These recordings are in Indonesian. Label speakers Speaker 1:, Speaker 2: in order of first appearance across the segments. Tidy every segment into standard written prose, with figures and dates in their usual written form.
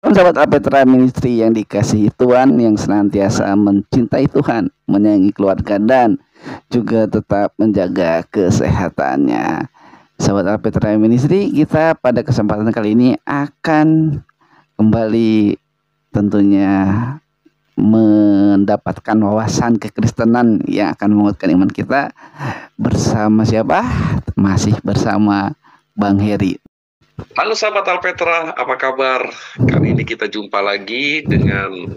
Speaker 1: Sahabat Alpetra Ministry yang dikasihi Tuhan, yang senantiasa mencintai Tuhan, menyayangi keluarga, dan juga tetap menjaga kesehatannya. Sahabat Alpetra Ministry, kita pada kesempatan kali ini akan kembali tentunya mendapatkan wawasan kekristenan yang akan menguatkan iman kita bersama siapa? Masih bersama Bang Heri.
Speaker 2: Halo sahabat Alpetra, apa kabar? Kali ini kita jumpa lagi dengan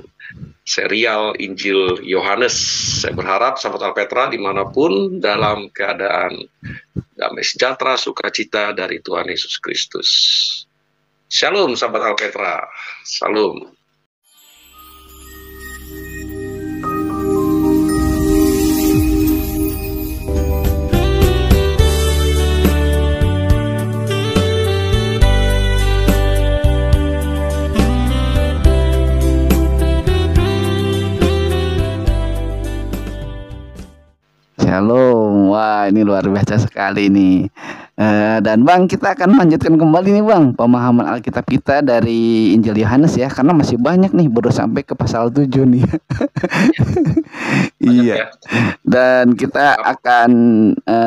Speaker 2: serial Injil Yohanes. Saya berharap sahabat Alpetra dimanapun dalam keadaan damai sejahtera, sukacita dari Tuhan Yesus Kristus. Shalom sahabat Alpetra, shalom.
Speaker 1: Shalom, wah ini luar biasa sekali nih. Dan Bang, kita akan melanjutkan kembali nih Bang, pemahaman Alkitab kita dari Injil Yohanes ya, karena masih banyak nih, baru sampai ke pasal 7 nih. Iya. Dan kita akan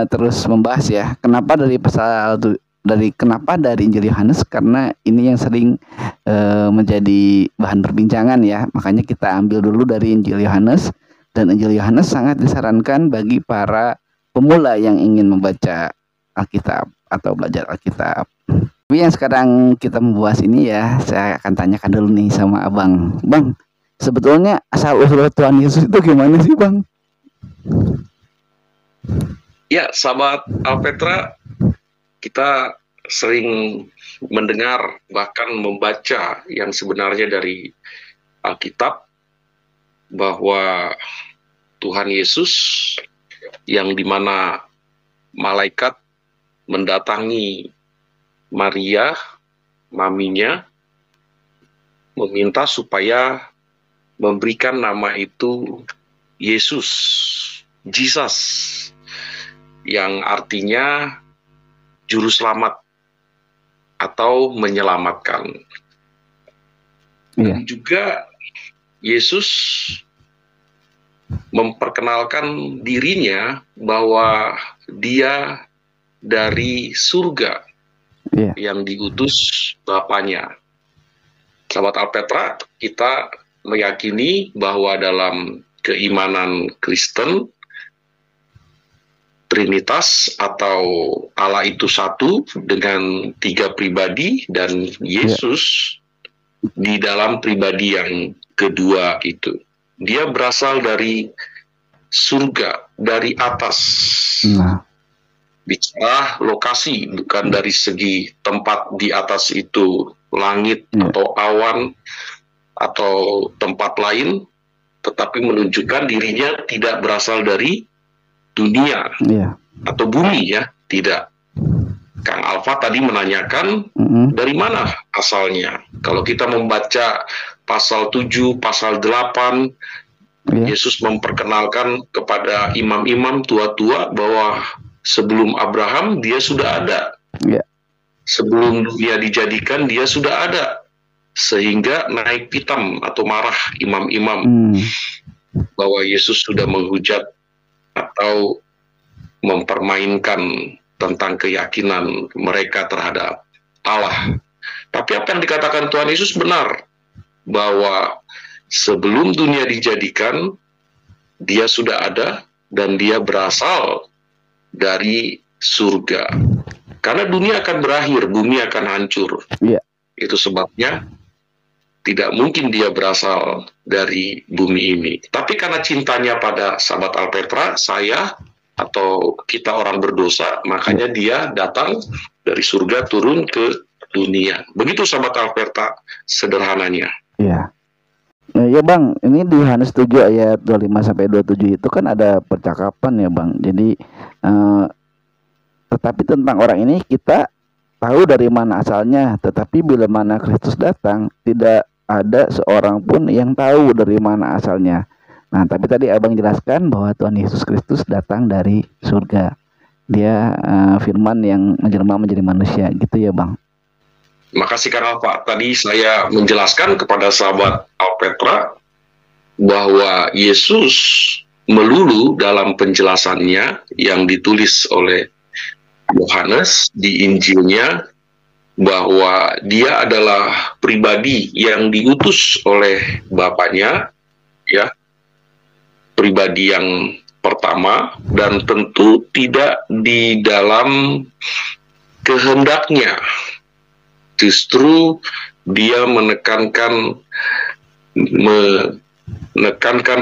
Speaker 1: terus membahas ya, kenapa dari kenapa dari Injil Yohanes, karena ini yang sering menjadi bahan perbincangan ya. Makanya kita ambil dulu dari Injil Yohanes. Dan Injil Yohanes sangat disarankan bagi para pemula yang ingin membaca Alkitab atau belajar Alkitab. Tapi yang sekarang kita membahas ini ya, saya akan tanyakan dulu nih sama Abang. Bang, sebetulnya asal-usul Tuhan Yesus itu gimana sih Bang?
Speaker 2: Ya, sahabat Alpetra, kita sering mendengar bahkan membaca yang sebenarnya dari Alkitab, bahwa Tuhan Yesus yang dimana malaikat mendatangi Maria, maminya, meminta supaya memberikan nama itu Yesus, Jesus, yang artinya juru selamat atau menyelamatkan. Dan juga Yesus memperkenalkan dirinya bahwa dia dari surga yang diutus Bapaknya. Sahabat Alpetra, kita meyakini bahwa dalam keimanan Kristen, Trinitas atau Allah itu satu dengan 3 pribadi, dan Yesus di dalam pribadi yang kedua itu. Dia berasal dari surga, dari atas. Bicara lokasi, bukan dari segi tempat di atas itu langit atau awan atau tempat lain, tetapi menunjukkan dirinya tidak berasal dari dunia atau bumi ya, tidak. Kang Alfa tadi menanyakan dari mana asalnya. Kalau kita membaca pasal 7, pasal 8, Yesus memperkenalkan kepada imam-imam tua-tua bahwa sebelum Abraham dia sudah ada. Sebelum dia dijadikan dia sudah ada. Sehingga naik pitam atau marah imam-imam bahwa Yesus sudah menghujat atau mempermainkan tentang keyakinan mereka terhadap Allah. Tapi apa yang dikatakan Tuhan Yesus benar, bahwa sebelum dunia dijadikan, dia sudah ada dan dia berasal dari surga. Karena dunia akan berakhir, bumi akan hancur. Itu sebabnya tidak mungkin dia berasal dari bumi ini. Tapi karena cintanya pada sahabat Alpetra, saya atau kita orang berdosa, makanya dia datang dari surga turun ke dunia. Begitu sahabat Alpetra sederhananya.
Speaker 1: Ya Bang, ini di Yohanes 7 ayat 25-27 itu kan ada percakapan ya Bang. Jadi tetapi tentang orang ini kita tahu dari mana asalnya, tetapi bila mana Kristus datang, tidak ada seorang pun yang tahu dari mana asalnya. Nah, tapi tadi Abang jelaskan bahwa Tuhan Yesus Kristus datang dari surga. Dia firman yang menjelma menjadi manusia, gitu ya Bang?
Speaker 2: Makasih karena Pak, tadi saya menjelaskan kepada sahabat Alpetra bahwa Yesus melulu dalam penjelasannya yang ditulis oleh Yohanes di Injilnya, bahwa dia adalah pribadi yang diutus oleh Bapaknya, ya, pribadi yang pertama, dan tentu tidak di dalam kehendaknya. Justru dia menekankan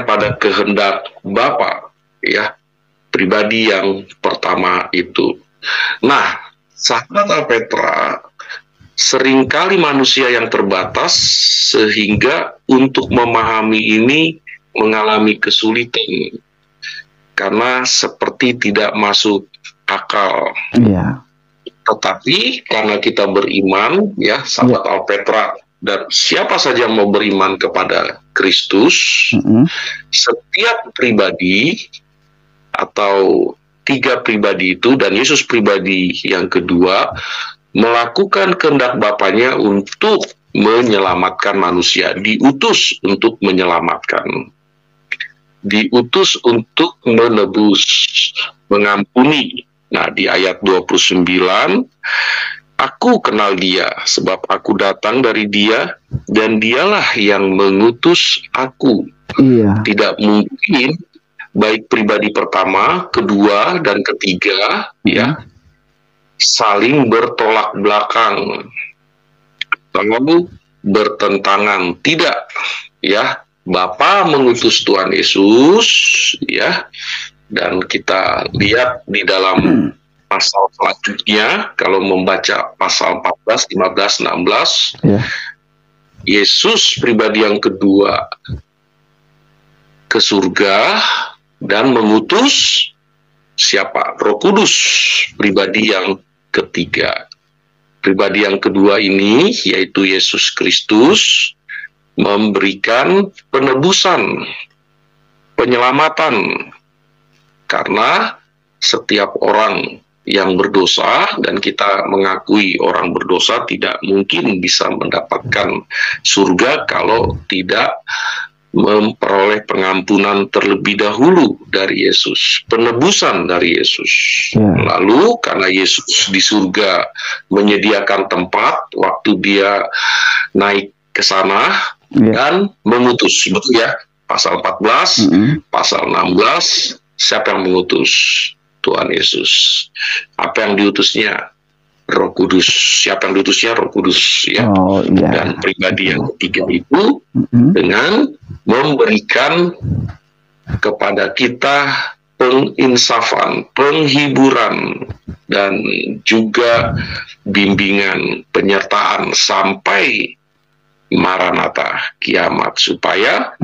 Speaker 2: pada kehendak Bapa, ya, pribadi yang pertama itu. Nah, sahabat Alpetra, seringkali manusia yang terbatas sehingga untuk memahami ini mengalami kesulitan karena seperti tidak masuk akal.
Speaker 1: Iya.
Speaker 2: Tetapi karena kita beriman, ya, sahabat Alpetra, dan siapa saja yang mau beriman kepada Kristus, setiap pribadi atau tiga pribadi itu, dan Yesus pribadi yang kedua, melakukan kehendak Bapaknya untuk menyelamatkan manusia, diutus untuk menyelamatkan, diutus untuk menebus, mengampuni. Nah, di ayat 29, aku kenal dia, sebab aku datang dari dia, dan dialah yang mengutus aku.
Speaker 1: Iya.
Speaker 2: Tidak mungkin baik pribadi pertama, kedua, dan ketiga, ya, saling bertolak belakang, lalu bertentangan. Tidak, ya. Bapa mengutus Tuhan Yesus, ya, dan kita lihat di dalam pasal selanjutnya, kalau membaca pasal 14, 15, 16, Yesus pribadi yang kedua ke surga dan mengutus siapa? Roh Kudus, pribadi yang ketiga. Pribadi yang kedua ini, yaitu Yesus Kristus, memberikan penebusan, penyelamatan, karena setiap orang yang berdosa, dan kita mengakui orang berdosa tidak mungkin bisa mendapatkan surga kalau tidak memperoleh pengampunan terlebih dahulu dari Yesus, penebusan dari Yesus. Lalu karena Yesus di surga menyediakan tempat waktu dia naik ke sana, dan mengutus, betul ya, pasal 14, pasal 16, siapa yang mengutus? Tuhan Yesus. Apa yang diutusnya? Roh Kudus. Siapa yang diutusnya? Roh Kudus, ya. Dan pribadi yang ketiga itu dengan memberikan kepada kita penginsafan, penghiburan, dan juga bimbingan, penyertaan sampai Maranatha, kiamat, supaya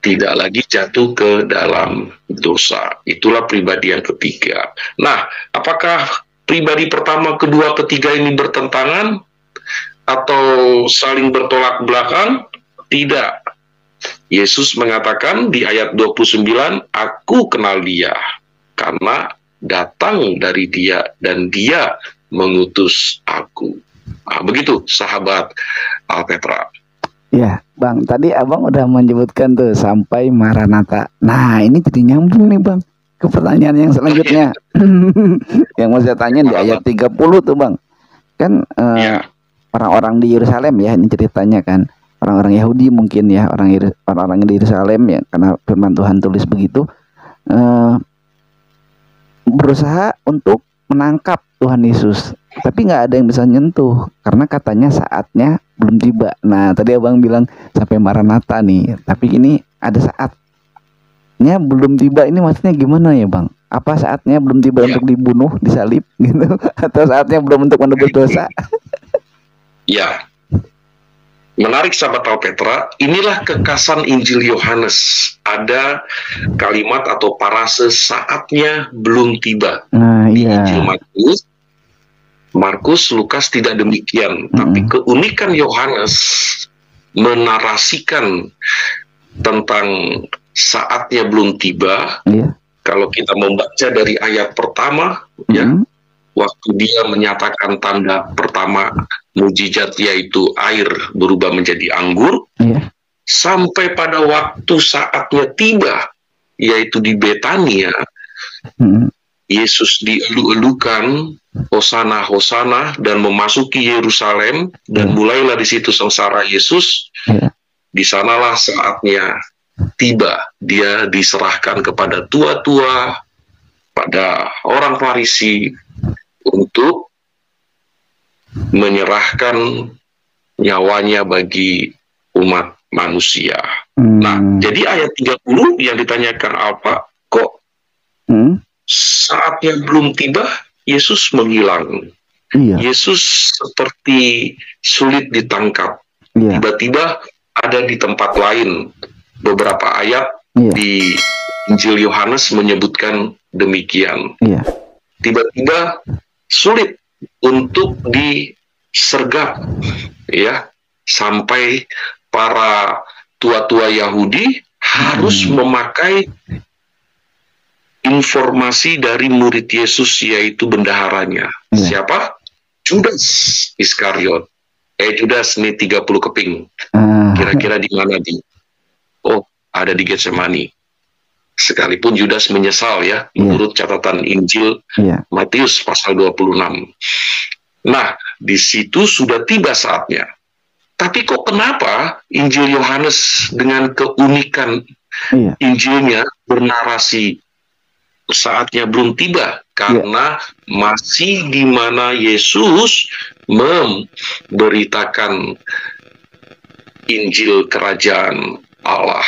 Speaker 2: tidak lagi jatuh ke dalam dosa. Itulah pribadi yang ketiga. Nah, apakah pribadi pertama, kedua, ketiga ini bertentangan atau saling bertolak belakang? Tidak. Yesus mengatakan di ayat 29, aku kenal dia karena datang dari dia dan dia mengutus aku. Nah, begitu sahabat Alpetra.
Speaker 1: Ya, Bang, tadi Abang udah menyebutkan tuh sampai Maranatha. Nah, ini jadi nyambung nih, Bang, ke pertanyaan yang selanjutnya. Yang mau saya tanya di ayat 30 tuh, Bang. Kan orang-orang di Yerusalem, ya, ini ceritanya kan. Orang-orang Yahudi mungkin, ya, orang-orang di Yerusalem, ya, karena firman Tuhan tulis begitu, berusaha untuk menangkap Tuhan Yesus, tapi nggak ada yang bisa nyentuh karena katanya saatnya belum tiba. Nah, tadi Abang bilang sampai Maranatha nih, tapi ini ada saatnya belum tiba. Ini maksudnya gimana ya, Bang? Apa saatnya belum tiba untuk dibunuh, disalib gitu, atau saatnya belum untuk menebus dosa?
Speaker 2: Ya, menarik sahabat Alpetra. Inilah kekasan Injil Yohanes. Ada kalimat atau parase saatnya belum tiba. Di Injil Markus, Lukas tidak demikian. Tapi keunikan Yohanes menarasikan tentang saatnya belum tiba. Kalau kita membaca dari ayat pertama, ya, waktu dia menyatakan tanda pertama mujizat, yaitu air berubah menjadi anggur, sampai pada waktu saatnya tiba, yaitu di Betania, Yesus dielu-elukan, Hosana, Hosana, dan memasuki Yerusalem, dan mulailah di situ sengsara Yesus. Di sanalah saatnya tiba, dia diserahkan kepada tua-tua, pada orang Farisi, untuk menyerahkan nyawanya bagi umat manusia. Nah, jadi ayat 30 yang ditanyakan apa, kok saatnya belum tiba, Yesus menghilang. Yesus seperti sulit ditangkap. Tiba-tiba ada di tempat lain. Beberapa ayat di Injil Yohanes menyebutkan demikian. Tiba-tiba sulit untuk disergap, ya, sampai para tua-tua Yahudi harus memakai informasi dari murid Yesus, yaitu bendaharanya. Siapa? Judas Iskariot. Judas ini 30 keping. Kira-kira di mana di? Oh, ada di Getsemani. Sekalipun Judas menyesal, ya, menurut catatan Injil Matius pasal 26. Nah, di situ sudah tiba saatnya. Tapi kok kenapa Injil Yohanes dengan keunikan Injilnya bernarasi saatnya belum tiba? Karena masih di mana Yesus memberitakan Injil Kerajaan Allah,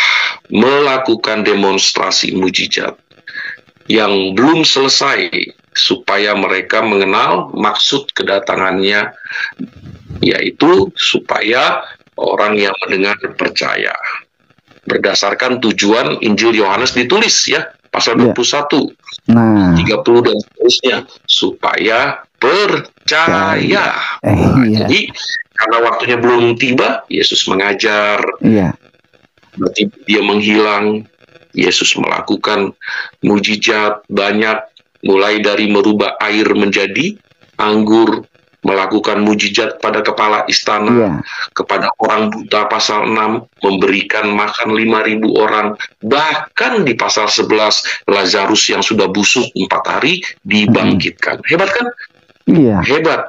Speaker 2: melakukan demonstrasi mujizat yang belum selesai, supaya mereka mengenal maksud kedatangannya, yaitu supaya orang yang mendengar percaya. Berdasarkan tujuan Injil Yohanes ditulis, ya, pasal 21, 30 dan seterusnya, supaya percaya. Jadi karena waktunya belum tiba, Yesus mengajar, berarti dia menghilang. Yesus melakukan mujizat banyak, mulai dari merubah air menjadi anggur, melakukan mujizat pada kepala istana, kepada orang buta pasal 6, memberikan makan 5.000 orang, bahkan di pasal 11 Lazarus yang sudah busuk 4 hari dibangkitkan. Hebat kan? Hebat.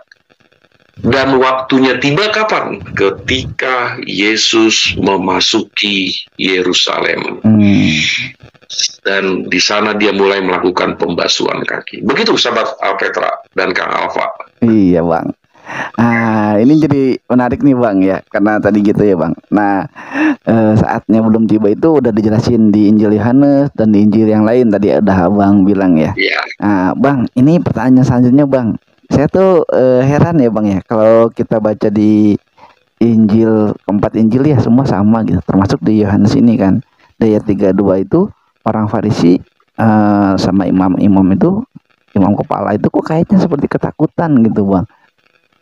Speaker 2: Dan waktunya tiba kapan? Ketika Yesus memasuki Yerusalem. Dan di sana dia mulai melakukan pembasuhan kaki. Begitu sahabat Petra dan Kang Alfa.
Speaker 1: Iya, Bang. Ini jadi menarik nih, Bang, ya, karena tadi gitu ya, Bang. Nah, saatnya belum tiba itu udah dijelasin di Injil Yohanes dan di Injil yang lain, tadi udah Abang bilang, ya. Bang, ini pertanyaan selanjutnya, Bang. Saya tuh heran ya, Bang, ya, kalau kita baca di Injil, keempat Injil ya semua sama gitu, termasuk di Yohanes ini kan. Di ayat 32 itu orang Farisi sama imam-imam itu, imam kepala itu kok kayaknya seperti ketakutan gitu, Bang.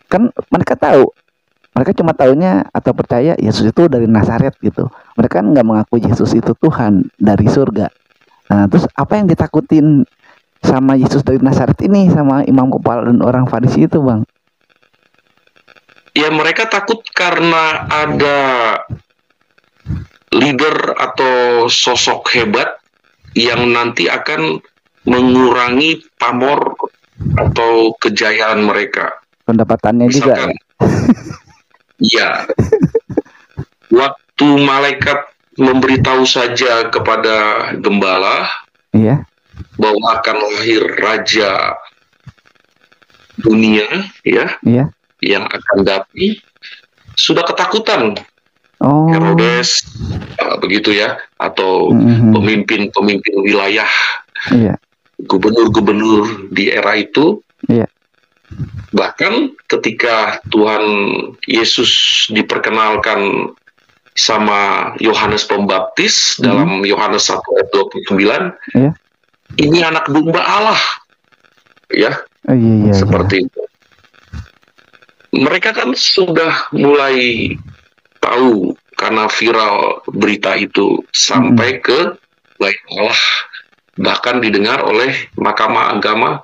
Speaker 1: Kan mereka tahu, mereka cuma tahunya atau percaya Yesus itu dari Nazaret gitu. Mereka kan nggak mengaku Yesus itu Tuhan dari surga. Nah, terus apa yang ditakutin sama Yesus dari Nazaret ini sama imam kepala dan orang Farisi itu, Bang?
Speaker 2: Ya, mereka takut karena ada leader atau sosok hebat yang nanti akan mengurangi pamor atau kejayaan mereka.
Speaker 1: Pendapatannya misalkan, juga
Speaker 2: ya. Waktu malaikat memberitahu saja kepada gembala bahwa akan lahir raja dunia, yang akan datang, sudah ketakutan. Herodes, begitu ya, atau pemimpin-pemimpin wilayah, gubernur-gubernur di era itu. Bahkan ketika Tuhan Yesus diperkenalkan sama Yohanes Pembaptis dalam Yohanes 1 ayat 29, ini anak domba Allah, ya, seperti itu. Mereka kan sudah mulai tahu karena viral berita itu sampai ke Bait Allah, bahkan didengar oleh Mahkamah Agama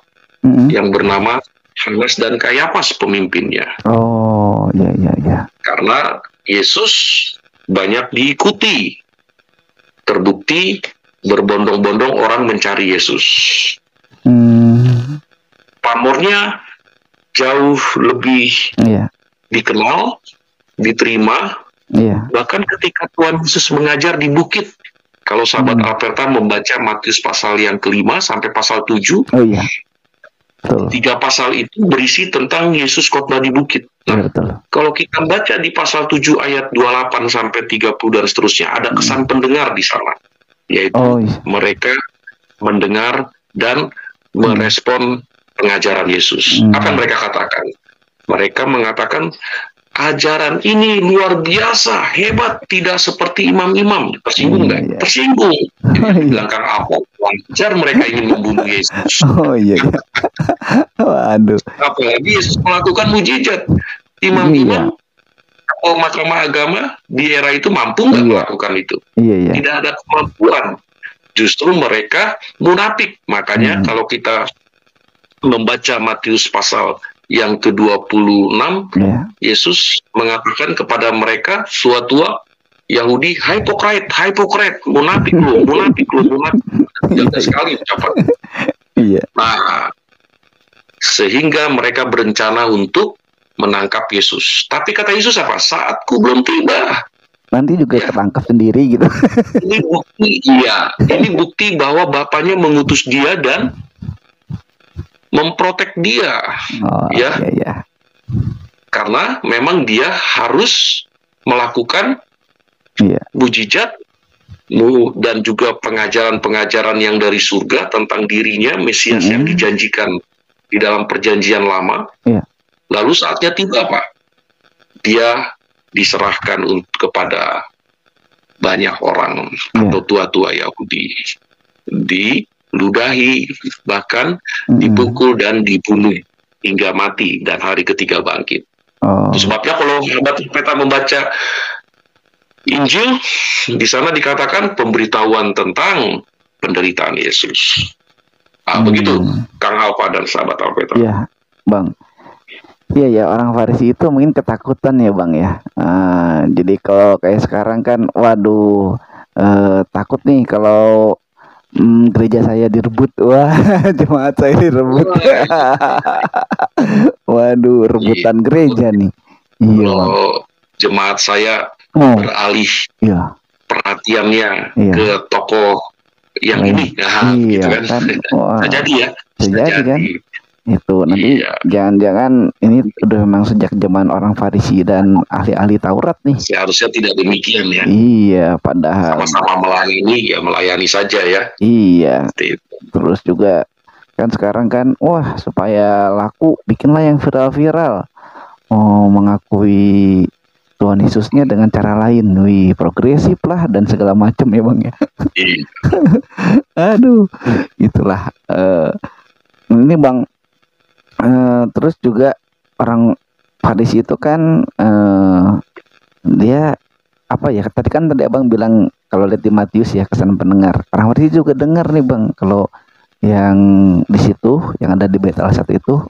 Speaker 2: yang bernama Hanas dan Kayafas pemimpinnya.
Speaker 1: Oh, ya.
Speaker 2: Karena Yesus banyak diikuti. Terbukti berbondong-bondong orang mencari Yesus. Pamornya jauh lebih dikenal, diterima. Bahkan ketika Tuhan Yesus mengajar di bukit, kalau sahabat Alberta membaca Matius pasal yang ke-5 sampai pasal 7, 3 pasal itu berisi tentang Yesus khotbah di bukit. Nah, kalau kita baca di pasal 7 ayat 28 sampai 30 dan seterusnya, ada kesan pendengar di sana, yaitu mereka mendengar dan merespon pengajaran Yesus. Apa yang mereka katakan? Mereka mengatakan, ajaran ini luar biasa, hebat, tidak seperti imam-imam. Tersinggung nggak? Tersinggung. Bilang Kang Ahok, wajar mereka ingin membunuh Yesus.
Speaker 1: Waduh.
Speaker 2: Apalagi Yesus melakukan mujizat. Imam-imam atau mahkamah agama di era itu mampu nggak melakukan itu? Tidak ada kemampuan. Justru mereka munafik. Makanya kalau kita membaca Matius pasal yang ke-26, Yesus mengatakan kepada mereka, tua-tua Yahudi, hypocrite, munafik lu. Jaga sekali ucapan. Nah, sehingga mereka berencana untuk menangkap Yesus. Tapi kata Yesus apa? Saatku belum tiba.
Speaker 1: Nanti juga ketangkap sendiri gitu.
Speaker 2: Ini bukti bahwa Bapaknya mengutus dia dan memprotek dia, karena memang dia harus melakukan mujizat dan juga pengajaran-pengajaran yang dari surga tentang dirinya, Mesias yang dijanjikan di dalam perjanjian lama. Lalu saatnya tiba, Pak. Dia diserahkan kepada banyak orang atau tua-tua Yahudi, diludahi, bahkan dipukul dan dibunuh hingga mati, dan hari ketiga bangkit. Itu sebabnya kalau sahabat kita membaca Injil, di sana dikatakan pemberitahuan tentang penderitaan Yesus. Begitu, Kang Alfa dan sahabat Alfa.
Speaker 1: Iya, Bang. Iya, orang Farisi itu mungkin ketakutan ya, Bang ya. Jadi kalau kayak sekarang kan, waduh, takut nih kalau gereja saya direbut. Wah, jemaat saya direbut. Waduh, rebutan gereja nih.
Speaker 2: Kalau jemaat saya beralih perhatiannya ke toko yang ini, gitu kan. Terjadi ya.
Speaker 1: Terjadi kan. Itu nanti jangan-jangan ini udah memang sejak zaman orang Farisi dan ahli-ahli Taurat nih.
Speaker 2: Seharusnya tidak demikian ya.
Speaker 1: Iya, padahal
Speaker 2: sama-sama melayani saja ya.
Speaker 1: Iya. Terus juga kan sekarang kan, wah, supaya laku bikinlah yang viral-viral. Mengakui Tuhan Yesusnya dengan cara lain. Wih, progresif lah dan segala macam ya, Bang ya. Aduh, itulah ini, Bang. Terus juga orang Farisi itu kan dia apa ya, tadi Abang bilang kalau lihat di Matius ya, kesan pendengar. Orang Farisi juga dengar nih, Bang, kalau yang di situ yang ada di Bait Alsat itu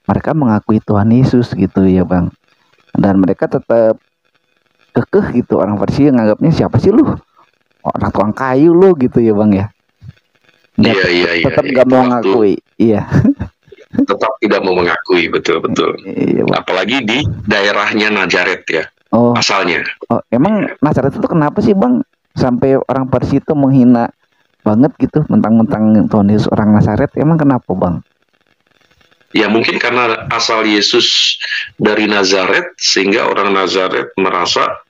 Speaker 1: mereka mengakui Tuhan Yesus gitu ya, Bang. Dan mereka tetap kekeh gitu. Orang Farisi yang nganggapnya, siapa sih lu? Orang tukang kayu lu gitu ya, Bang ya. Tetap gak mau ngakui. Iya.
Speaker 2: Tetap tidak mau mengakui, betul. Apalagi di daerahnya Nazaret ya, asalnya.
Speaker 1: Emang Nazaret itu kenapa sih, Bang, sampai orang Farisi itu menghina banget gitu, mentang-mentang Tuhan Yesus orang Nazaret? Emang kenapa, Bang?
Speaker 2: Ya mungkin karena asal Yesus dari Nazaret, sehingga orang Nazaret merasa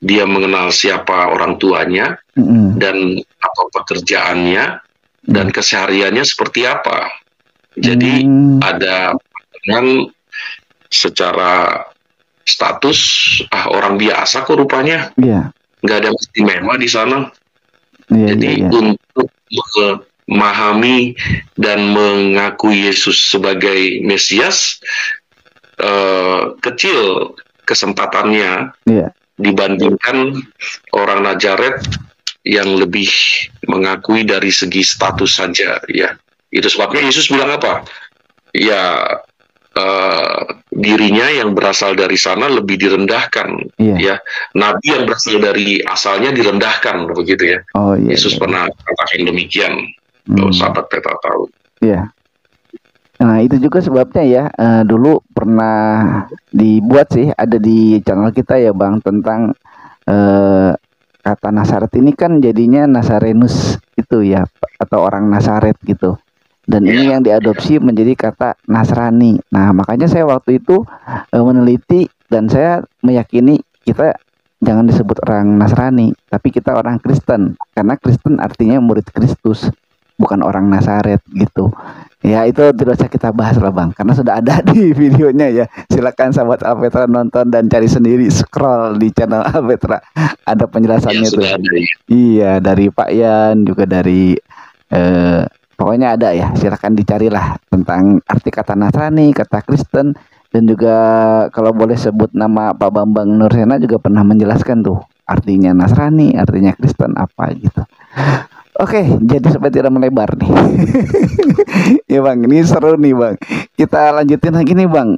Speaker 2: dia mengenal siapa orang tuanya dan apa pekerjaannya dan kesehariannya seperti apa. Jadi ada dengan secara status, orang biasa kok rupanya, nggak ada istimewa di sana. Jadi untuk memahami dan mengakui Yesus sebagai Mesias, kecil kesempatannya dibandingkan orang Nazaret yang lebih mengakui dari segi status saja ya. Itu sebabnya Yesus bilang apa? Ya, dirinya yang berasal dari sana lebih direndahkan, ya. Nabi yang berasal dari asalnya direndahkan, begitu ya. Yesus pernah katakan demikian, sahabat Petra tahu.
Speaker 1: Iya. Nah itu juga sebabnya ya, dulu pernah dibuat sih, ada di channel kita ya Bang, tentang kata Nazaret ini kan jadinya Nazarenus itu ya, atau orang Nazaret gitu. Dan ini yang diadopsi menjadi kata Nasrani. Nah makanya saya waktu itu meneliti, dan saya meyakini kita jangan disebut orang Nasrani, tapi kita orang Kristen, karena Kristen artinya murid Kristus, bukan orang Nazaret gitu. Ya itu tidak usah kita bahas lah Bang, karena sudah ada di videonya ya. Silakan sahabat Alpetra nonton dan cari sendiri, scroll di channel Alpetra, ada penjelasannya tuh. Iya, dari Pak Yan juga, dari pokoknya ada ya. Silakan dicarilah tentang arti kata Nasrani, kata Kristen, dan juga kalau boleh sebut nama Pak Bambang Nursena juga pernah menjelaskan tuh artinya Nasrani, artinya Kristen apa gitu. Oke, jadi supaya tidak melebar nih. Ya Bang, ini seru nih Bang. Kita lanjutin lagi nih Bang,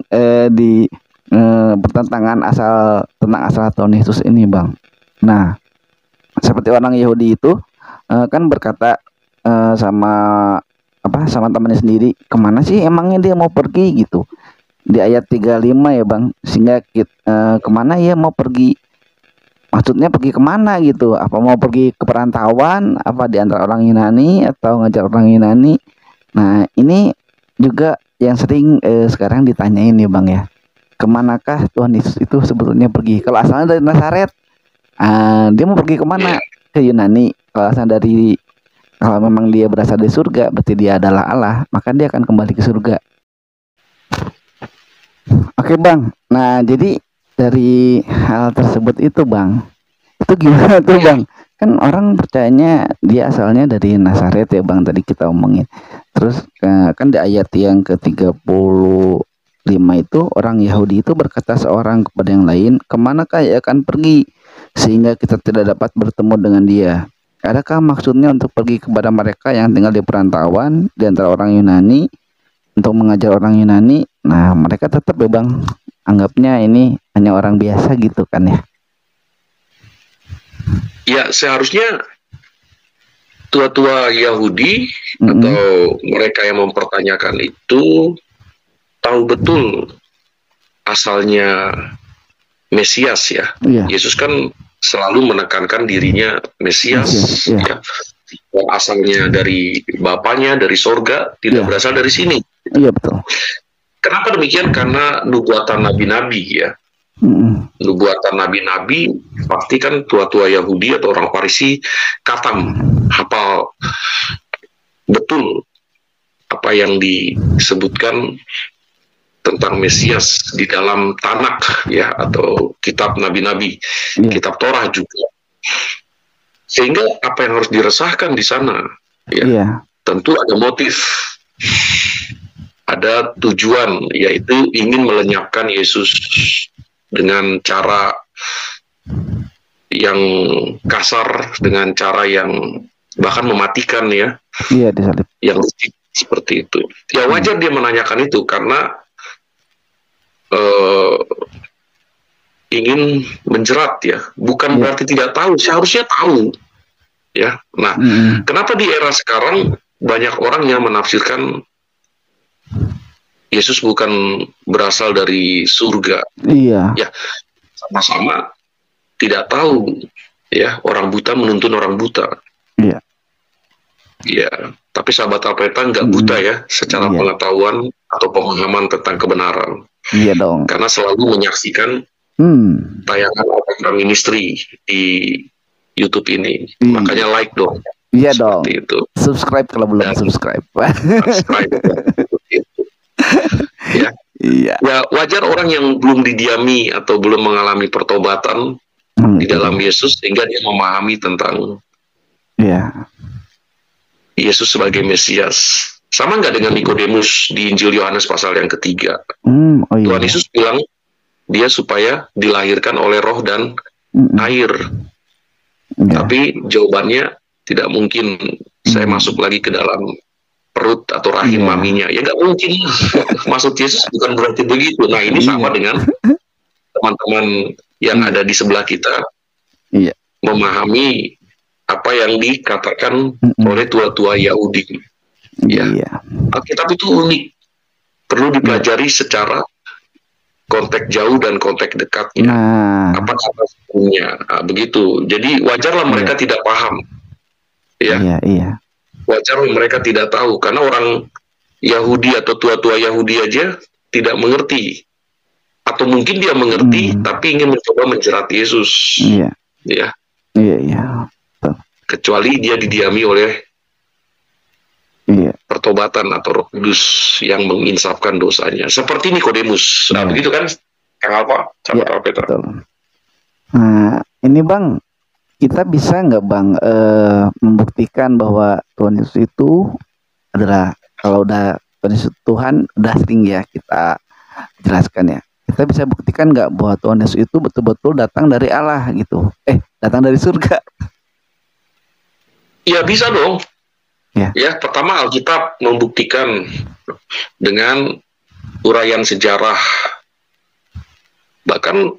Speaker 1: di pertentangan tentang asal Tuhan Yesus ini Bang. Nah, seperti orang Yahudi itu kan berkata sama temannya sendiri, kemana sih emangnya dia mau pergi gitu. Di ayat 35 ya Bang, sehingga kemana ya mau pergi. Maksudnya pergi kemana gitu? Apa mau pergi ke perantauan? Apa di antara orang Yunani atau ngajar orang Yunani? Nah ini juga yang sering sekarang ditanyain nih Bang ya. Kemanakah Tuhan Yesus itu sebetulnya pergi? Kalau asalnya dari Nazaret, dia mau pergi kemana? Ke Yunani. Kalau memang dia berasal dari surga, berarti dia adalah Allah, maka dia akan kembali ke surga. Oke Bang. Nah jadi dari hal tersebut itu Bang, itu gimana tuh Bang? Kan orang percayanya dia asalnya dari Nazaret ya Bang, tadi kita omongin. Terus kan di ayat yang ke-35 itu, orang Yahudi itu berkata seorang kepada yang lain, kemanakah ia akan pergi sehingga kita tidak dapat bertemu dengan dia? Adakah maksudnya untuk pergi kepada mereka yang tinggal di perantauan di antara orang Yunani, untuk mengajar orang Yunani? Nah mereka tetap ya Bang, anggapnya ini hanya orang biasa gitu kan ya.
Speaker 2: Ya seharusnya tua-tua Yahudi atau mereka yang mempertanyakan itu tahu betul asalnya Mesias ya. Yesus kan selalu menekankan dirinya Mesias ya. Asalnya dari Bapaknya, dari sorga, tidak berasal dari sini.
Speaker 1: Iya betul.
Speaker 2: Kenapa demikian? Karena nubuatan nabi-nabi ya. Nubuatan nabi-nabi pasti kan tua-tua Yahudi atau orang Farisi katam, hafal betul apa yang disebutkan tentang Mesias di dalam Tanakh ya, atau kitab nabi-nabi, kitab Torah juga. Sehingga apa yang harus diresahkan di sana ya, tentu ada motif, ada tujuan, yaitu ingin melenyapkan Yesus dengan cara yang kasar, dengan cara yang bahkan mematikan ya.
Speaker 1: Disalib.
Speaker 2: Yang seperti itu. Ya wajar dia menanyakan itu, karena ingin menjerat ya. Bukan berarti tidak tahu, seharusnya tahu ya. Nah, kenapa di era sekarang banyak orang yang menafsirkan Yesus bukan berasal dari surga? Ya, sama-sama tidak tahu ya. Orang buta menuntun orang buta. Ya, tapi sahabat Alpeta nggak buta ya secara pengetahuan atau pemahaman tentang kebenaran.
Speaker 1: Iya dong.
Speaker 2: Karena selalu menyaksikan tayangan Alpeta Ministry di YouTube ini. Makanya like dong.
Speaker 1: Iya dong. Itu. Subscribe kalau belum subscribe.
Speaker 2: Subscribe. Ya. Ya wajar orang yang belum didiami atau belum mengalami pertobatan di dalam Yesus sehingga dia memahami tentang Yesus sebagai Mesias. Sama nggak dengan Nikodemus di Injil Yohanes pasal yang ketiga? Tuhan Yesus bilang dia supaya dilahirkan oleh roh dan air. Tapi jawabannya tidak mungkin saya masuk lagi ke dalam perut atau rahim maminya. Ya nggak mungkin. Maksud Yesus bukan berarti begitu. Nah, ini sama dengan teman-teman yang ada di sebelah kita memahami apa yang dikatakan oleh tua-tua Yahudi. Ya, Alkitab itu unik, perlu dipelajari secara konteks jauh dan konteks dekatnya. Apa kata sebelumnya? Nah, begitu. Jadi wajarlah mereka tidak paham. Ya, wajarlah mereka tidak tahu karena orang Yahudi atau tua-tua Yahudi aja tidak mengerti. Atau mungkin dia mengerti tapi ingin mencoba menjerat Yesus. Ya. Kecuali dia didiami oleh pertobatan atau Roh Kudus yang menginsafkan dosanya. Seperti Nikodemus. Nah, begitu kan, Kang Alfa, sahabat Petra.
Speaker 1: Nah, ini Bang, kita bisa nggak Bang membuktikan bahwa Tuhan Yesus itu adalah, kalau udah Tuhan Yesus Tuhan, udah sering ya kita jelaskan ya. Kita bisa buktikan nggak bahwa Tuhan Yesus itu betul-betul datang dari Allah gitu? Datang dari surga?
Speaker 2: Ya bisa dong. Ya, pertama Alkitab membuktikan dengan uraian sejarah. Bahkan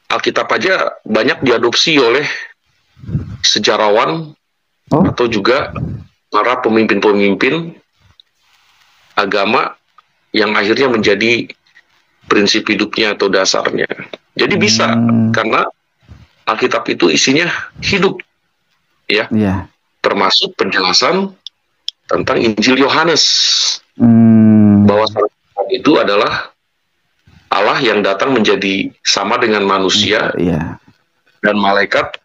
Speaker 2: Alkitab aja banyak diadopsi oleh sejarawan atau juga para pemimpin-pemimpin agama yang akhirnya menjadi prinsip hidupnya atau dasarnya. Jadi bisa, karena Alkitab itu isinya hidup, ya. Termasuk penjelasan tentang Injil Yohanes, bahwa Tuhan itu adalah Allah yang datang menjadi sama dengan manusia, dan malaikat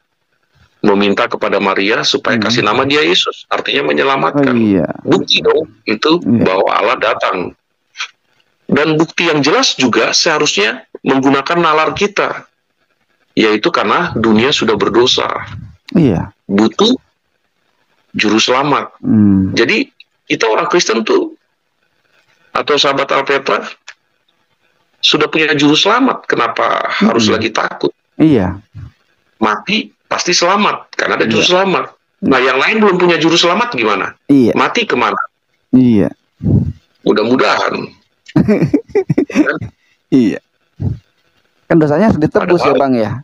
Speaker 2: meminta kepada Maria supaya kasih nama dia Yesus, artinya menyelamatkan. Bukti dong itu bahwa Allah datang. Dan bukti yang jelas juga seharusnya menggunakan nalar kita, yaitu karena dunia sudah berdosa, butuh juru selamat. Jadi kita orang Kristen tuh, atau sahabat Alpetra, sudah punya juru selamat. Kenapa harus lagi takut? Mati pasti selamat karena ada juru selamat. Nah, yang lain belum punya juru selamat gimana? Mati kemana? Mudah-mudahan.
Speaker 1: Kan dosanya ditebus ya Bang ya.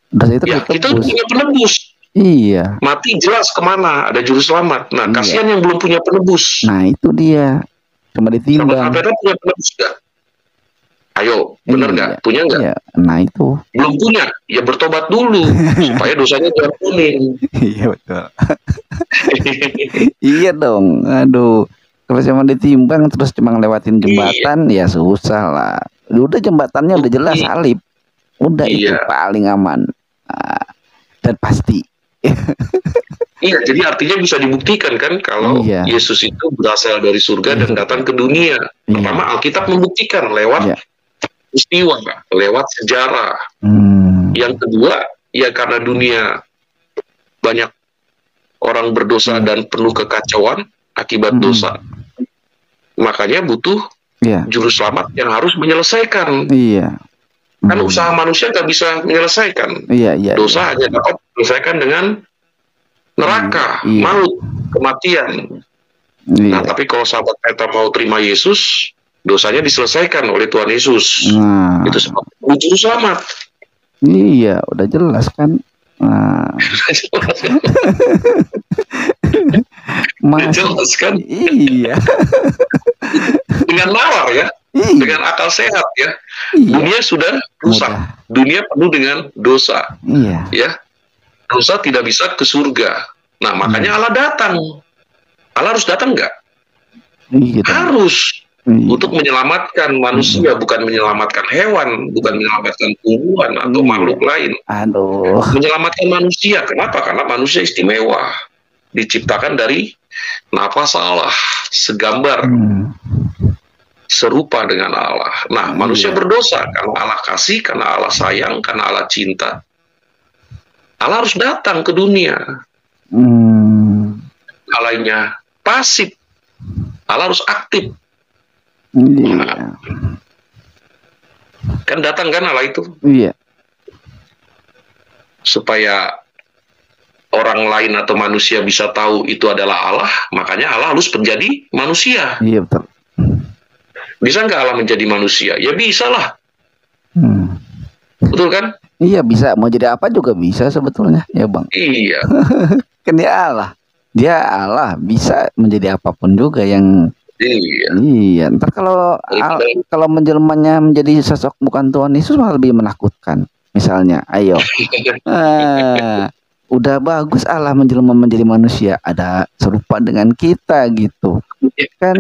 Speaker 1: Dosa itu ditebus.
Speaker 2: Kita punya penebus. Mati jelas kemana, ada juru selamat. Nah, kasihan yang belum punya penebus.
Speaker 1: Nah, itu dia, cuma ditimbang.
Speaker 2: Sahabat punya penebus gak? Ayo, bener nggak? Punya nggak?
Speaker 1: Nah, itu
Speaker 2: belum punya, ya bertobat dulu supaya dosanya jangan kuning.
Speaker 1: Betul. Iya dong. Aduh, kalau cuma ditimbang terus cuma ngelewatin jembatan, ya susah lah. Udah jembatannya udah jelas salib, udah itu paling aman dan pasti.
Speaker 2: Jadi artinya bisa dibuktikan kan kalau Yesus itu berasal dari surga dan datang ke dunia. Pertama, Alkitab membuktikan lewat peristiwa, lewat sejarah. Yang kedua, ya karena dunia banyak orang berdosa dan penuh kekacauan akibat dosa, makanya butuh juru selamat yang harus menyelesaikan. Kan usaha manusia nggak bisa menyelesaikan. Dosa hanya dapat menyelesaikan dengan neraka, maut, kematian. Nah, tapi kalau sahabat kita mau terima Yesus, dosanya diselesaikan oleh Tuhan Yesus. Itu sebab juru selamat.
Speaker 1: Udah jelas kan.
Speaker 2: Jelas kan? Dengan nalar ya. Dengan akal sehat ya. Dunia sudah rusak. Dunia penuh dengan dosa. Ya. Dosa tidak bisa ke surga. Nah, makanya Allah datang. Allah harus datang nggak? Harus. Untuk menyelamatkan manusia, bukan menyelamatkan hewan, bukan menyelamatkan tumbuhan atau makhluk lain. Menyelamatkan manusia. Kenapa? Karena manusia istimewa. Diciptakan dari nafas Allah, segambar, serupa dengan Allah. Nah, manusia berdosa karena Allah kasih, karena Allah sayang, karena Allah cinta. Allah harus datang ke dunia. Allahnya pasif. Allah harus aktif. Kan datang kan Allah itu. Supaya orang lain atau manusia bisa tahu itu adalah Allah, makanya Allah harus menjadi manusia.
Speaker 1: Iya betul.
Speaker 2: Bisa nggak Allah menjadi manusia? Ya bisa lah. Betul kan?
Speaker 1: Iya bisa, mau jadi apa juga bisa sebetulnya ya Bang.
Speaker 2: Iya.
Speaker 1: Kan dia Allah bisa menjadi apapun juga yang iya. Ntar kalau menjelmanya menjadi sosok bukan Tuhan Yesus malah lebih menakutkan. Misalnya, ayo, udah bagus Allah menjelma menjadi manusia, ada serupa dengan kita gitu, kan?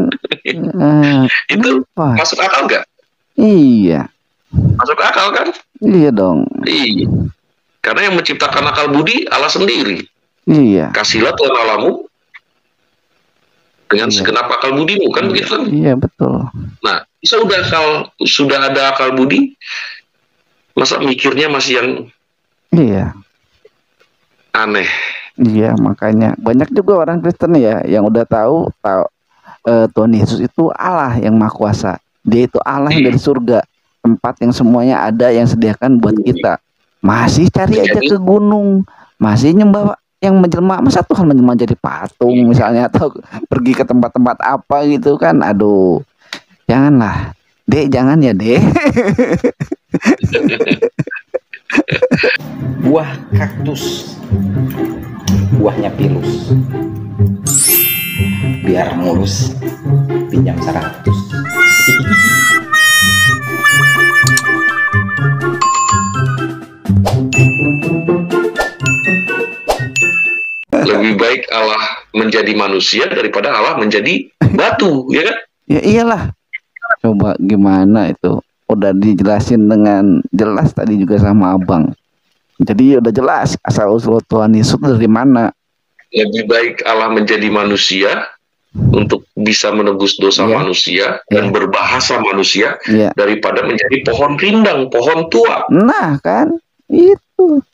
Speaker 2: Itu masuk akal nggak?
Speaker 1: Iya.
Speaker 2: Masuk akal kan?
Speaker 1: Iya dong.
Speaker 2: Iya. Karena yang menciptakan akal budi Allah sendiri.
Speaker 1: Iya.
Speaker 2: Kasihlah Tuhan Allahmu dengan segenap akal budimu, kan begitu?
Speaker 1: Iya betul.
Speaker 2: Nah, sudah ada akal budi, masa mikirnya masih yang aneh.
Speaker 1: Iya, makanya banyak juga orang Kristen ya yang udah tahu Tuhan Yesus itu Allah yang Maha Kuasa. Dia itu Allah yang dari surga, tempat yang semuanya ada yang sediakan buat kita. Masih cari aja ke gunung, masih nyembah yang menjelma. Masa Tuhan menjelma jadi patung misalnya, atau pergi ke tempat-tempat apa gitu kan? Aduh, janganlah, Dek, jangan ya Dek.
Speaker 3: Buah kaktus, buahnya pilus, biar mulus pinjam 100.
Speaker 2: Lebih baik Allah menjadi manusia daripada Allah menjadi batu, ya kan?
Speaker 1: Ya iyalah. Coba gimana itu? Udah dijelasin dengan jelas tadi juga sama Abang. Jadi udah jelas asal usul Tuhan Yesus dari mana.
Speaker 2: Lebih baik Allah menjadi manusia untuk bisa menebus dosa manusia dan berbahasa manusia daripada menjadi pohon rindang, pohon tua.
Speaker 1: Nah kan, itu.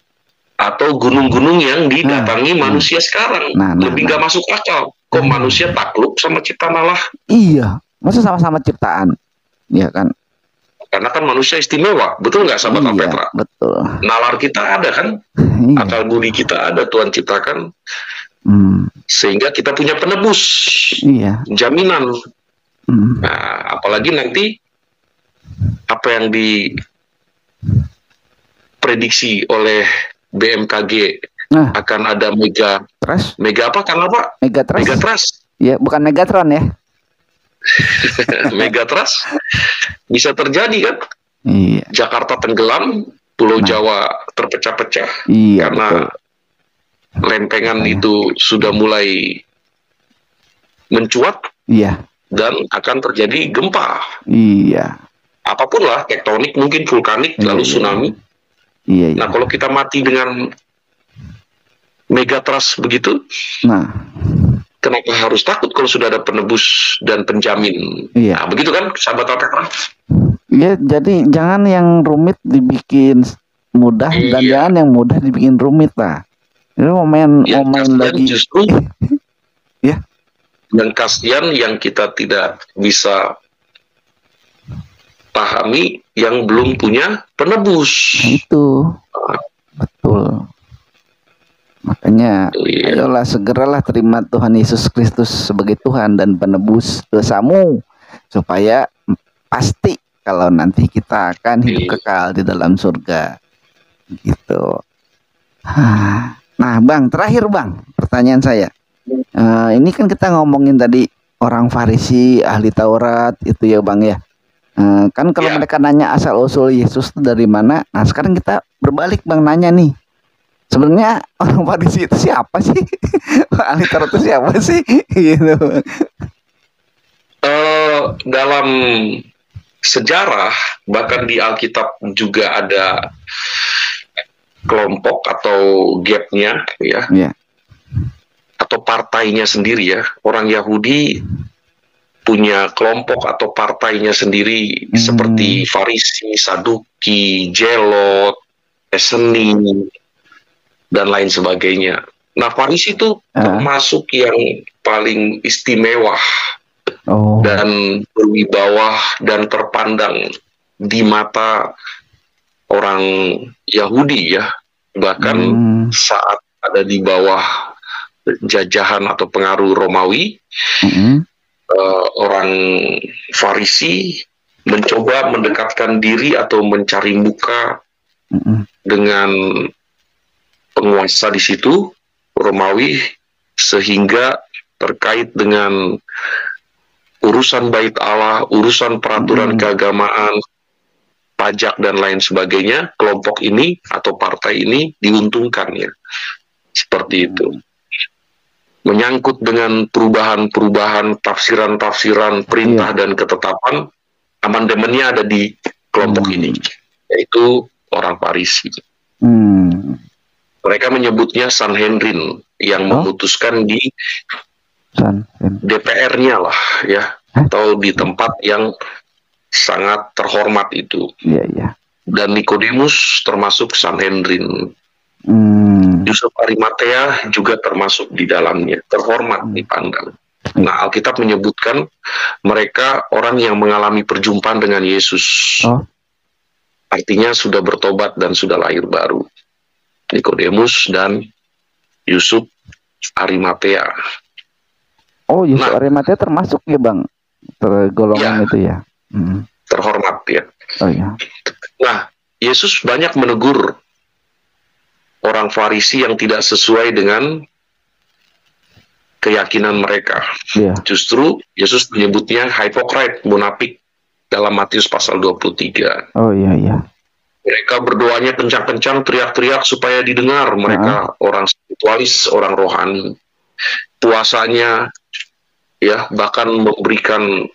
Speaker 2: Atau gunung-gunung yang didatangi manusia sekarang. Lebih nggak masuk akal. Kok manusia takluk sama ciptaan Allah?
Speaker 1: Iya, masa sama-sama ciptaan, ya kan?
Speaker 2: Karena kan manusia istimewa, betul nggak sahabat Petra?
Speaker 1: Betul.
Speaker 2: Nalar kita ada kan, akal budi kita ada, Tuhan ciptakan, sehingga kita punya penebus, jaminan. Nah, apalagi nanti apa yang diprediksi oleh BMKG akan ada mega apa kan apa? Megatrust.
Speaker 1: Ya, bukan Megatron ya.
Speaker 2: Megatrust bisa terjadi kan?
Speaker 1: Iya.
Speaker 2: Jakarta tenggelam, Pulau Jawa terpecah-pecah karena lempengan itu sudah mulai mencuat.
Speaker 1: Iya.
Speaker 2: Dan akan terjadi gempa.
Speaker 1: Iya.
Speaker 2: Apapun lah, tektonik mungkin, vulkanik, lalu tsunami.
Speaker 1: Iya.
Speaker 2: Nah, kalau kita mati dengan megatrust begitu, kenapa harus takut kalau sudah ada penebus dan penjamin? Nah, begitu kan, sahabat Petra?
Speaker 1: Iya, jadi jangan yang rumit dibikin mudah dan jangan yang mudah dibikin rumit lah. Ini momen lagi.
Speaker 2: Justru, dan kasihan yang kita tidak bisa pahami yang belum punya penebus.
Speaker 1: Itu betul. Makanya ayolah segeralah terima Tuhan Yesus Kristus sebagai Tuhan dan penebus dosamu, supaya pasti kalau nanti kita akan hidup kekal di dalam surga gitu. Nah Bang, terakhir Bang, pertanyaan saya, ini kan kita ngomongin tadi orang Farisi, ahli Taurat itu ya Bang ya. Kan kalau mereka nanya asal usul Yesus itu dari mana, nah sekarang kita berbalik Bang, nanya nih, sebenarnya orang Farisi itu siapa sih? Ahli Taurat itu siapa sih? Gitu.
Speaker 2: Dalam sejarah, bahkan di Alkitab juga ada kelompok atau gapnya ya, atau partainya sendiri ya. Orang Yahudi punya kelompok atau partainya sendiri, seperti Farisi, Saduki, Zelot, Eseni, dan lain sebagainya. Nah, Farisi itu termasuk yang paling istimewa dan berwibawa dan terpandang di mata orang Yahudi ya. Bahkan saat ada di bawah jajahan atau pengaruh Romawi. Orang Farisi mencoba mendekatkan diri atau mencari muka dengan penguasa di situ, Romawi, sehingga terkait dengan urusan bait Allah, urusan peraturan keagamaan, pajak dan lain sebagainya, kelompok ini atau partai ini diuntungkan ya. Seperti itu. Menyangkut dengan perubahan-perubahan, tafsiran-tafsiran, perintah dan ketetapan, amandemennya ada di kelompok ini, yaitu orang Farisi. Mereka menyebutnya Sanhedrin yang memutuskan di DPR-nya lah ya, atau di tempat yang sangat terhormat itu. Dan Nikodemus termasuk Sanhedrin. Yusuf Arimatea juga termasuk di dalamnya, terhormat dipandang. Nah, Alkitab menyebutkan mereka orang yang mengalami perjumpaan dengan Yesus. Artinya sudah bertobat dan sudah lahir baru. Nikodemus dan Yusuf Arimatea.
Speaker 1: Yusuf Arimatea termasuk ya Bang, tergolongan itu ya.
Speaker 2: Terhormat ya. Nah, Yesus banyak menegur orang Farisi yang tidak sesuai dengan keyakinan mereka. Justru Yesus menyebutnya hypocrite, munafik dalam Matius pasal 23. Mereka berdoanya kencang-kencang, teriak-teriak supaya didengar. Mereka orang spiritualis, orang rohani. Puasanya ya bahkan memberikan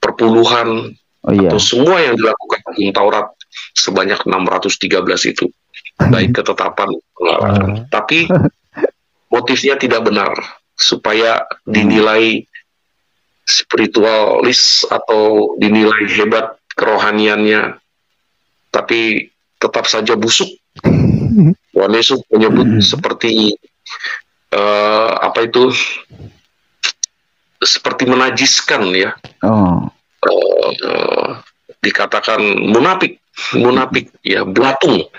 Speaker 2: perpuluhan atau semua yang dilakukan hukum Taurat sebanyak 613 itu. Baik ketetapan pengawalan, tapi motifnya tidak benar supaya dinilai spiritualis atau dinilai hebat kerohaniannya, tapi tetap saja busuk. Tuhan Yesus menyebut seperti seperti menajiskan ya. Dikatakan munafik ya, belatung.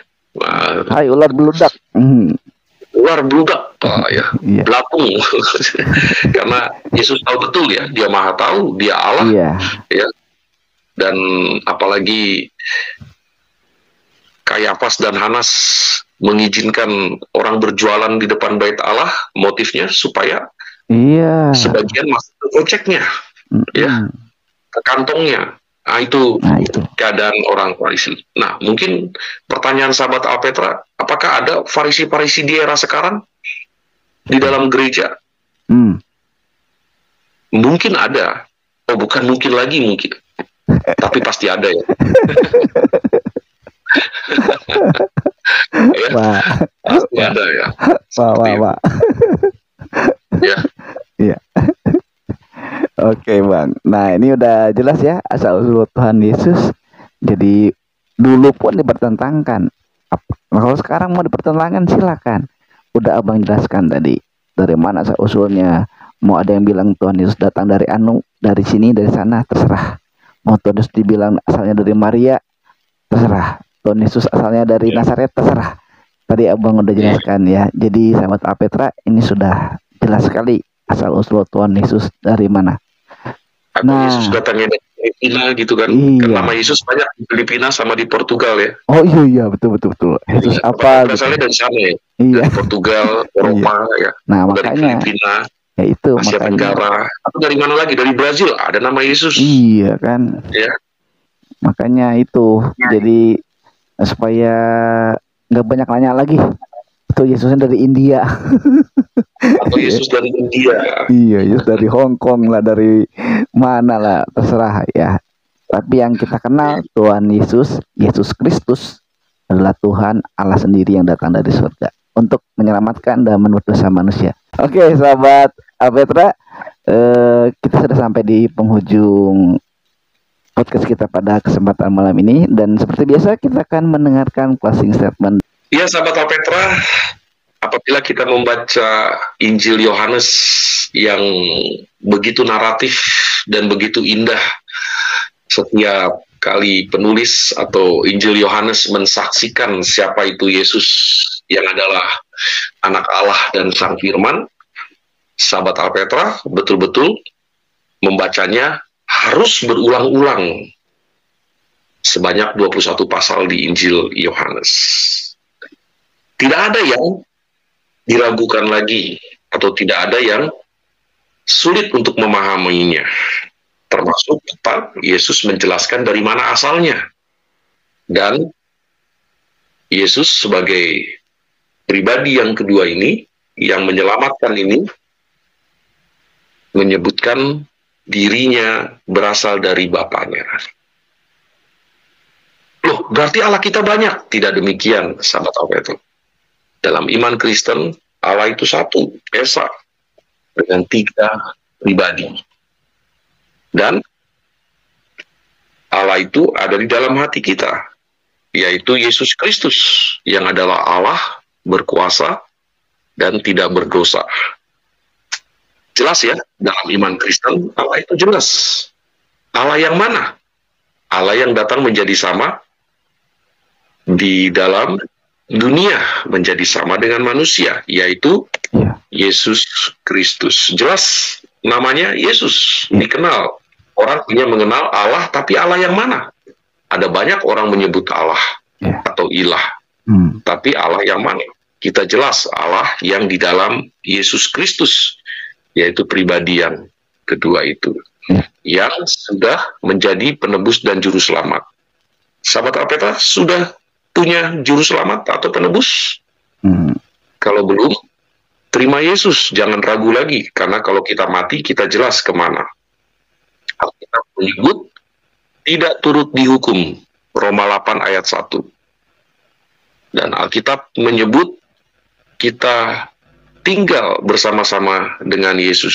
Speaker 1: Hai ular beludak.
Speaker 2: Ular beludak ya, belatung. Karena Yesus tahu betul ya, dia maha tahu, dia Allah ya. Dan apalagi Kayafas dan Hanas mengizinkan orang berjualan di depan bait Allah, motifnya supaya sebagian masuk ke goceknya ya, ke kantongnya. Nah, itu keadaan orang Farisi. Nah, mungkin pertanyaan sahabat Alpetra, apakah ada Farisi-Farisi di era sekarang di dalam gereja? Mungkin ada. Bukan mungkin lagi, mungkin. Tapi pasti ada ya. Pasti ada ya.
Speaker 1: Ya. Oke Bang, nah ini udah jelas ya asal-usul Tuhan Yesus. Jadi dulu pun dipertentangkan. Nah, kalau sekarang mau dipertentangkan silakan. Udah Abang jelaskan tadi dari mana asal-usulnya. Mau ada yang bilang Tuhan Yesus datang dari dari sini, dari sana, terserah. Mau Tuhan Yesus dibilang asalnya dari Maria, terserah. Tuhan Yesus asalnya dari Nazaret, terserah. Tadi Abang udah jelaskan ya. Jadi sahabat Alpetra, ini sudah jelas sekali asal-usul Tuhan Yesus dari mana.
Speaker 2: Yesus datangnya dari Filipina gitu kan. Karena nama Yesus banyak di Filipina sama di Portugal ya.
Speaker 1: Betul. Yesus apa?
Speaker 2: Asalnya dari sana ya. Dari Portugal, Eropa ya.
Speaker 1: Nah,
Speaker 2: dari
Speaker 1: makanya
Speaker 2: Filipina,
Speaker 1: ya itu
Speaker 2: Asia Tenggara. Atau dari mana lagi? Dari Brazil ada nama Yesus.
Speaker 1: Iya kan.
Speaker 2: Ya.
Speaker 1: Makanya itu. Jadi supaya nggak banyak nanya lagi. Itu Yesusnya dari India.
Speaker 2: Atau Yesus dari India.
Speaker 1: Iya, Yesus dari Hong Kong lah, dari mana lah, terserah ya. Tapi yang kita kenal Tuhan Yesus, Yesus Kristus adalah Tuhan Allah sendiri yang datang dari surga untuk menyelamatkan dan menebus dosa manusia. Oke, sahabat Alpetra, kita sudah sampai di penghujung podcast kita pada kesempatan malam ini, dan seperti biasa kita akan mendengarkan closing statement.
Speaker 2: Ya, sahabat Alpetra, apabila kita membaca Injil Yohanes yang begitu naratif dan begitu indah, setiap kali penulis atau Injil Yohanes mensaksikan siapa itu Yesus yang adalah anak Allah dan Sang Firman, sahabat Alpetra betul-betul membacanya harus berulang-ulang sebanyak 21 pasal di Injil Yohanes. Tidak ada yang diragukan lagi atau tidak ada yang sulit untuk memahaminya. Termasuk tetap Yesus menjelaskan dari mana asalnya. Dan Yesus sebagai pribadi yang kedua ini, yang menyelamatkan ini, menyebutkan dirinya berasal dari Bapaknya. Loh, berarti Allah kita banyak? Tidak demikian, sahabat Alpetra. Dalam iman Kristen, Allah itu satu, Esa, dengan 3 pribadi. Dan Allah itu ada di dalam hati kita, yaitu Yesus Kristus, yang adalah Allah berkuasa dan tidak berdosa. Jelas ya, dalam iman Kristen, Allah itu jelas. Allah yang mana? Allah yang datang menjadi sama di dalam dunia, menjadi sama dengan manusia, yaitu Yesus Kristus. Jelas, namanya Yesus, dikenal. Orang hanya mengenal Allah, tapi Allah yang mana? Ada banyak orang menyebut Allah atau ilah. Tapi Allah yang mana? Kita jelas Allah yang di dalam Yesus Kristus, yaitu pribadi yang kedua itu, yang sudah menjadi penebus dan juru selamat. Sahabat Alpetra sudah punya juru selamat atau penebus? Kalau belum, terima Yesus, jangan ragu lagi, karena kalau kita mati, kita jelas kemana. Alkitab menyebut tidak turut dihukum, Roma 8 ayat 1. Dan Alkitab menyebut kita tinggal bersama-sama dengan Yesus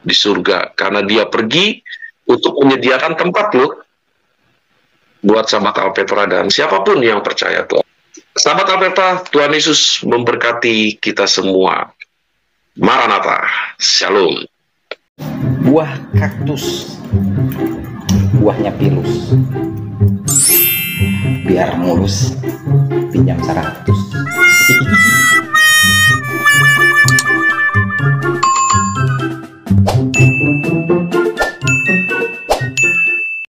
Speaker 2: di surga, karena dia pergi untuk menyediakan tempat loh buat sahabat Alpetra dan siapapun yang percaya Tuhan. Sahabat Alpetra, Tuhan Yesus memberkati kita semua. Maranatha, Shalom.
Speaker 3: Buah kaktus, buahnya pilus. Biar mulus, pinjam 100.